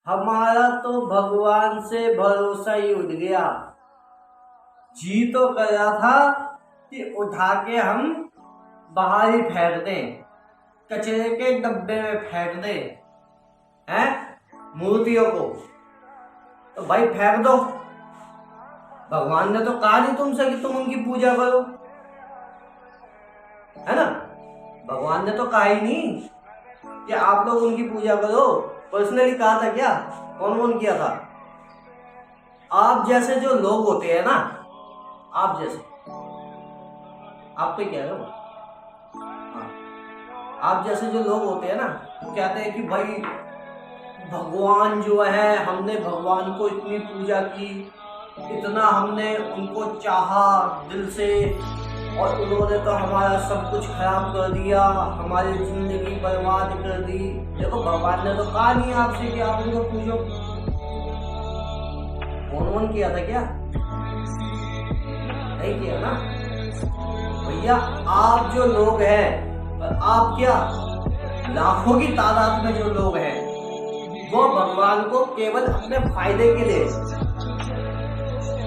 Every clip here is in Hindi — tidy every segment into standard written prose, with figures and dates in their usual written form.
हमारा तो भगवान से भरोसा ही उठ गया। जी तो कर रहा था कि उठा के हम बाहर ही फेंक दें, कचरे के डब्बे में फेंक दें हैं मूर्तियों को। तो भाई फेंक दो, भगवान ने तो कहा नहीं तुमसे कि तुम उनकी पूजा करो, है ना। भगवान ने तो कहा ही नहीं कि आप लोग उनकी पूजा करो। पर्सनली कहा था क्या? कौन कौन किया था? आप जैसे जो लोग होते हैं ना, आप जैसे, आप पे क्या है वो, हाँ, आप जैसे जो लोग होते हैं ना, वो कहते हैं कि भाई भगवान जो है, हमने भगवान को इतनी पूजा की, इतना हमने उनको चाहा दिल से, और उन्होंने तो हमारा सब कुछ खराब कर दिया, हमारी जिंदगी बर्बाद कर दी। देखो भगवान ने तो कहा नहीं आपसे कि आप उनको पूजो। कौन किया था क्या? नहीं किया ना भैया। आप जो लोग हैं, आप क्या लाखों की तादाद में जो लोग हैं, वो भगवान को केवल अपने फायदे के लिए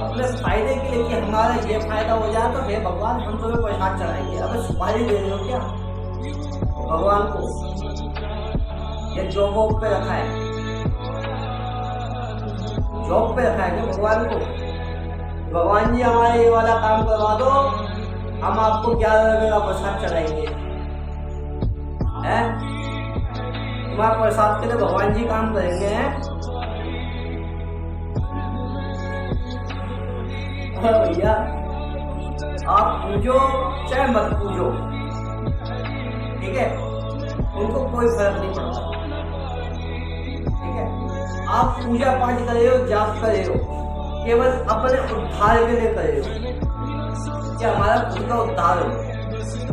कि हमारा ये फायदा हो जाए तो हे भगवान हम तुम्हें प्रसाद चढ़ाएंगे। अबे सुपारी दे रहे हो क्या भगवान को? ये जॉब पे रखा है, जॉब पे रखा है क्या भगवान को? भगवान जी हमारा ये वाला काम करवा दो, हम आपको 11 रुपए का प्रसाद चढ़ाएंगे। तुम्हारे प्रसाद के लिए भगवान जी काम करेंगे हैं? भैया आप पूजो चाहे मत पूजो, ठीक है, उनको कोई फर्क नहीं पड़ता, ठीक है। आप पूजा पाठ कर रहे हो, जाप कर रहे हो, केवल अपने उद्धार के लिए कर रहे हो कि हमारा खुद का उद्धार हो,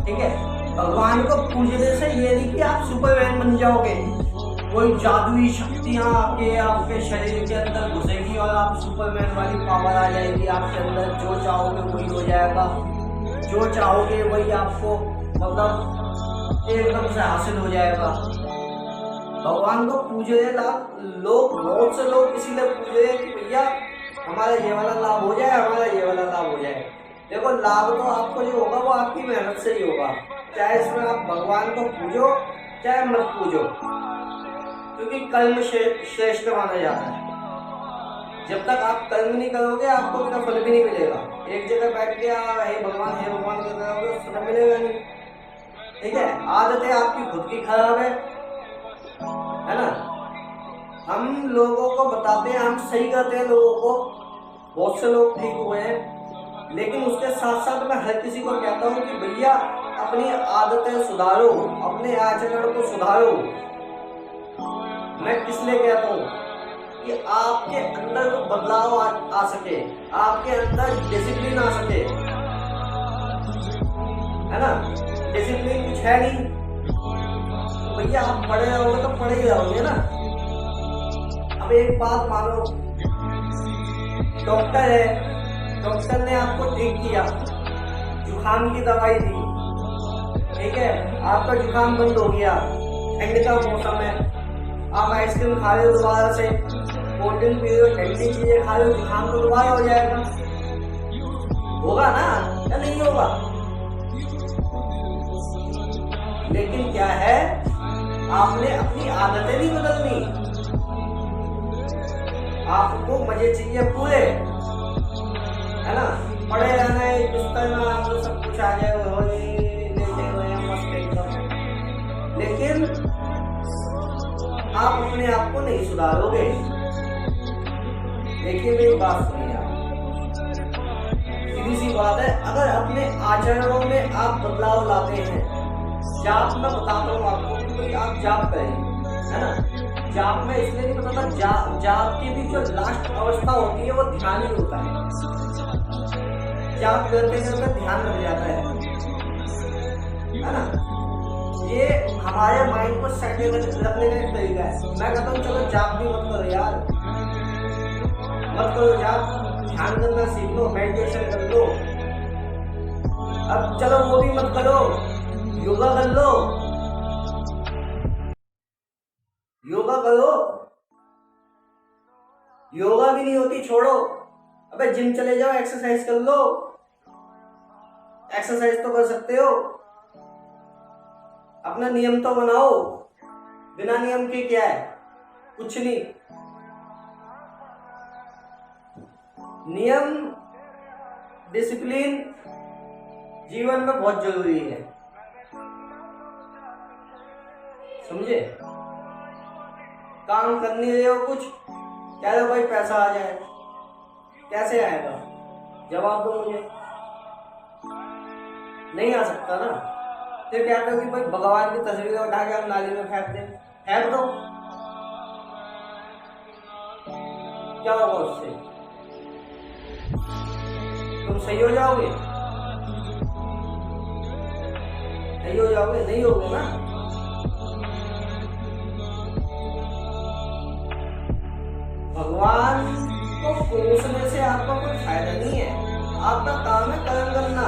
ठीक है। भगवान को पूजने से ये नहीं कि आप सुपरमैन बन जाओगे, कोई जादुई शक्तियां आपके शरीर के अंदर घुसेगी और आप सुपरमैन वाली पावर आ जाएगी आपके अंदर। जो चाहोगे वही हो जाएगा, जो चाहोगे वही आपको मतलब एकदम से हासिल हो जाएगा। भगवान को पूजने लोग, बहुत से लोग इसीलिए पूज रहे हैं कि भैया हमारा ये वाला लाभ हो जाए, हमारा ये वाला लाभ हो जाए। देखो लाभ तो आपको जो होगा वो आपकी मेहनत से ही होगा, चाहे इसमें आप भगवान को पूजो चाहे मत पूजो, क्योंकि कर्म श्रेष्ठ माना जाता है। जब तक आप कर्म नहीं करोगे आपको उसका फल भी नहीं मिलेगा। एक जगह बैठ के हे भगवान कर रहे होगे, फल मिलेगा नहीं, ठीक है। आदतें आपकी खुद की खराब है ना। हम लोगों को बताते हैं, हम सही करते हैं लोगों को, बहुत से लोग ठीक हुए हैं, लेकिन उसके साथ साथ मैं हर किसी को कहता हूँ कि भैया अपनी आदतें सुधारो, अपने आचरण को सुधारो। मैं किस लिए कहता हूँ कि आपके अंदर बदलाव आ सके, आपके अंदर डिसिप्लिन आ सके, है ना। डिसिप्लिन कुछ है नहीं, भैया आप पढ़े रहोगे तो पढ़े ही रहोगे ना। अब एक बात मानो, डॉक्टर है, डॉक्टर ने आपको ठीक किया, जुकाम की दवाई दी, ठीक है, आपका जुकाम बंद हो गया, ठंड का मौसम है, आप आइसक्रीम खा रहे हो दोबारा से, कोल्ड ड्रिंक पी रहे हो, ठंडी चीजें खा रहे हो, जुकाम तो दोबारा हो जाएगा, होगा ना या नहीं होगा? लेकिन क्या है, आपने अपनी आदतें नहीं बदलनी। आपको मजे चाहिए पूरे, है ना, पड़े रहना है बिस्तर में, आपको सब कुछ आ जाए, मस्त एकदम, लेकिन आप अपने आप को नहीं सुधारोगे। देखिए मेरी बात सुनिए आप, सीधी सी बात है, अगर अपने आचरणों में आप बदलाव लाते हैं, जाप में बताता हूँ आपको कि आप जाप करें, है ना। जाप में इसलिए नहीं बताता, जाप की भी जो लास्ट अवस्था होती है वो ध्यान ही होता है। जाप करते करते ध्यान लग जाता है ना। ये हमारे माइंड को सेट रखने का एक तरीका है। मैं कहता हूँ चलो जाप भी मत करो यार, मत करो जाप, ध्यान करना सीख लो, मेडिटेशन कर लो। अब चलो वो भी मत करो, योगा कर लो, योगा करो, योगा भी नहीं होती, छोड़ो। अबे जिम चले जाओ, एक्सरसाइज कर लो। एक्सरसाइज तो कर सकते हो, अपना नियम तो बनाओ। बिना नियम के क्या है, कुछ नहीं। नियम, डिसिप्लिन जीवन में बहुत जरूरी है, समझे। काम कर नहीं रहे हो कुछ, कह दो भाई पैसा आ जाए, कैसे आएगा? जवाब दो मुझे। नहीं आ सकता ना। फिर कहते हो कि भाई भगवान की तस्वीर उठा के हम नाली में फेंक दें, फेंक दो, क्या होगा उससे? तुम सही हो जाओगे? सही हो जाओगे? नहीं होगे ना। भगवान को कोसने से आपका कोई फायदा नहीं है। आपका काम है कर्म करना,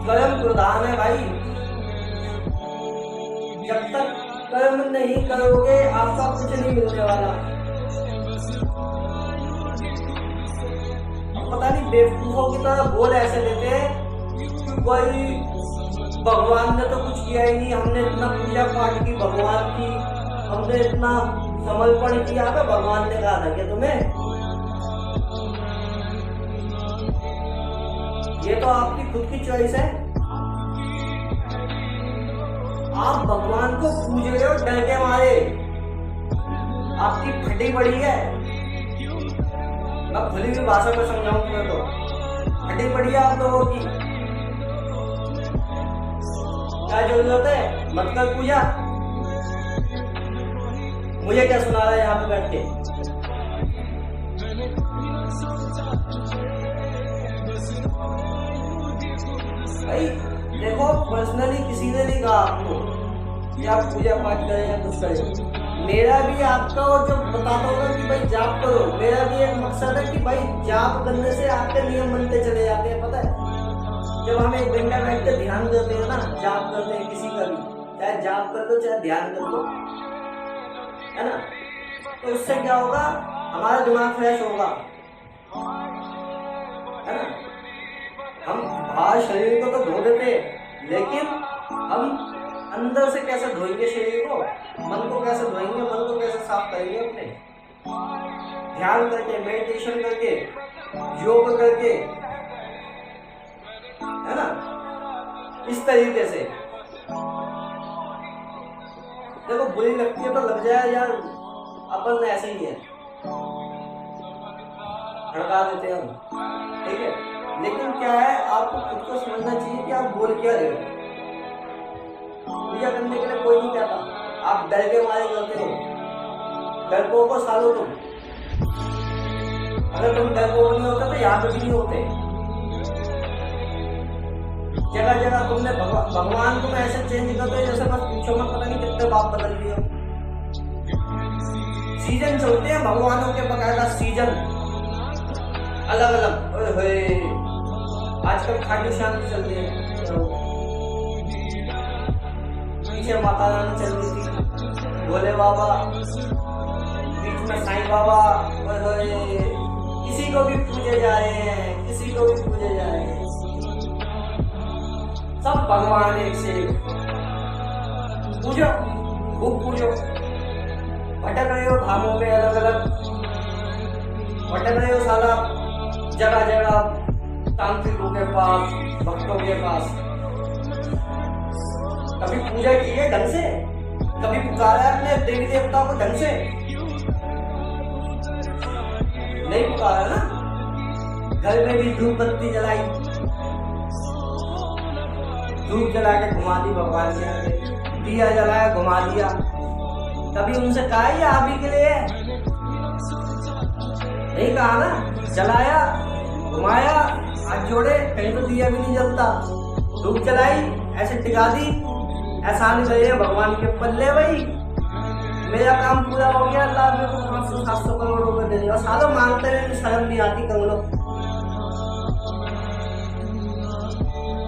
कर्म प्रधान है भाई। जब तक कर्म नहीं करोगे आपका कुछ नहीं मिलने वाला। पता नहीं बेवकूफों की तरह बोल ऐसे देते हैं, कोई भगवान ने तो कुछ किया ही नहीं, हमने इतना पूजा पाठ की भगवान की, हमने इतना समर्पण किया है, भगवान ने कहा था क्या तुम्हें? ये तो आपकी खुद की चॉइस है। आप भगवान को पूज रहे हो डर के मारे, आपकी फटी पड़ी है। मैं खुली हुई भाषा में समझाऊं तुम्हें तो, फटी पड़ी है आप लोगों की। क्या जरूरत है? मत कर पूजा। मुझे क्या सुना रहा है यहाँ पे बैठ के? भाई देखो, पर्सनली किसी ने नहीं कहा आपको कि आप पूजा पाठ करें या कुछ करें। मेरा भी आपका, और जो बताता हूँ कि भाई जाप करो, मेरा भी एक मकसद है कि भाई जाप करने से आपके नियम बनते चले जाते हैं। पता है, जब हम एक घंटा बैठ कर ध्यान करते हैं ना, जाप करते हैं किसी का भी, चाहे जाप कर दो चाहे ध्यान कर दो, है ना, तो उससे क्या होगा? हमारा दिमाग फ्रेश होगा, है ना। हम बाहर शरीर को तो धो देते, लेकिन हम अंदर से कैसे धोएंगे शरीर को? मन को कैसे धोएंगे? मन को कैसे साफ करेंगे? अपने ध्यान करके, मेडिटेशन करके, योग करके, है ना, इस तरीके से। देखो बुरी लगती है तो लग जाए यार, अपन ऐसे ही है, हड़का देते हैं हम, ठीक है। लेकिन क्या है, आपको खुद को समझना चाहिए कि आप बोल क्या रहे हो। पूजा करने के लिए कोई नहीं कहता, आप डर के मारे करते हो। डरपोक को सालो तुम। अगर तुम डरपोक नहीं होते तो यहाँ पे भी नहीं होते। जगह जगह तुमने भगवान तुम ऐसे चेंज कर दो जैसे बस पूछो मत, पता नहीं कितने बाप बदल दिए। सीजन चलते हैं भगवानों के, बकायदा सीजन अलग अलग। आजकल खाटू श्याम चल रही है, पीछे माता रानी चल रही थी, भोले बाबा, बीच में साईं बाबा। किसी को भी पूजे जा रहे हैं, किसी को भी पूजे जा रहे हैं, सब भगवान एक से पूजो, खूब पूजो। भटक रहे हो धामों में अलग अलग, भटक रहे हो साला जगह जगह तांत्रिकों के पास, भक्तों के पास। कभी पूजा की है ढंग से? कभी पुकारा है अपने देवी देवताओं को ढंग से? नहीं पुकारा ना। घर में भी धूप बत्ती जलाई, धूप जला के घुमा दी भगवान के आगे, दिया जलाया घुमा दिया। कभी उनसे कहा ये आप ही के लिए है? नहीं कहा ना। जलाया, घुमाया, हाथ जोड़े, कहीं तो दिया भी नहीं जलता। धूप जलाई, ऐसे टिका दी, एहसान करे भगवान के पल्ले। भाई मेरा काम पूरा हो गया, अल्लाह मेरे को 500-700 करोड़ रुपए दे दिया। सालों मांगते हुए शर्म नहीं आती? कंगलों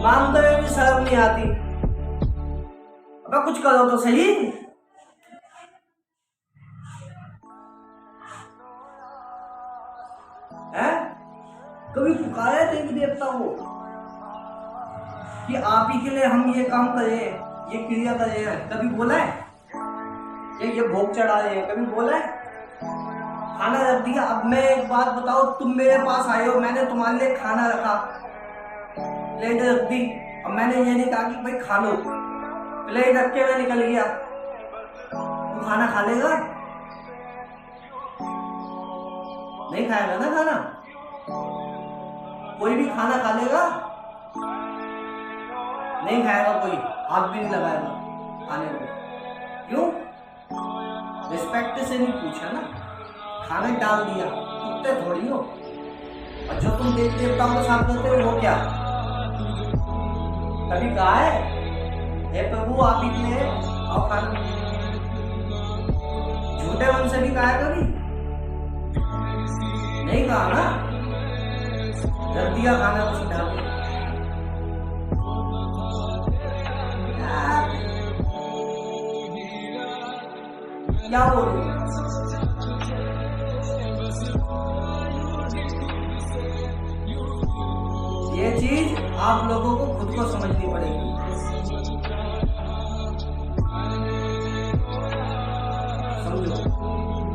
मांगते हुए भी शर्म नहीं आती? अबे कुछ करो तो सही। कभी पुकारा है देवी देवता को कि आप ही के लिए हम ये काम करें, ये क्रिया करें? कभी बोला है? ये भोग चढ़ा रहे हैं, कभी बोला है? खाना रख दिया। अब मैं एक बात बताओ, तुम मेरे पास आए हो, मैंने तुम्हारे लिए खाना रखा, प्लेट रख दी। अब मैंने ये नहीं कहा कि भाई खा लो, प्लेट रख के मैं निकल गया, तू खाना खा लेगा? नहीं खाएगा ना खाना। कोई भी खाना खा लेगा? नहीं खाएगा कोई, हाथ भी नहीं लगाएगा खाने को। क्यों? रिस्पेक्ट से नहीं पूछा ना, खाना डाल दिया, कुत्ते थोड़ी हो। और जो तुम देवी देवताओं के साथ करते हो वो क्या? कभी कहा है हे प्रभु आप ही के लिए आओ खाना? झूठे मन से भी कहा है कभी? नहीं कहा ना, रख दिया खाना उसी डाल के। क्या बोलूं? ये चीज आप लोगों को खुद को समझनी पड़ेगी।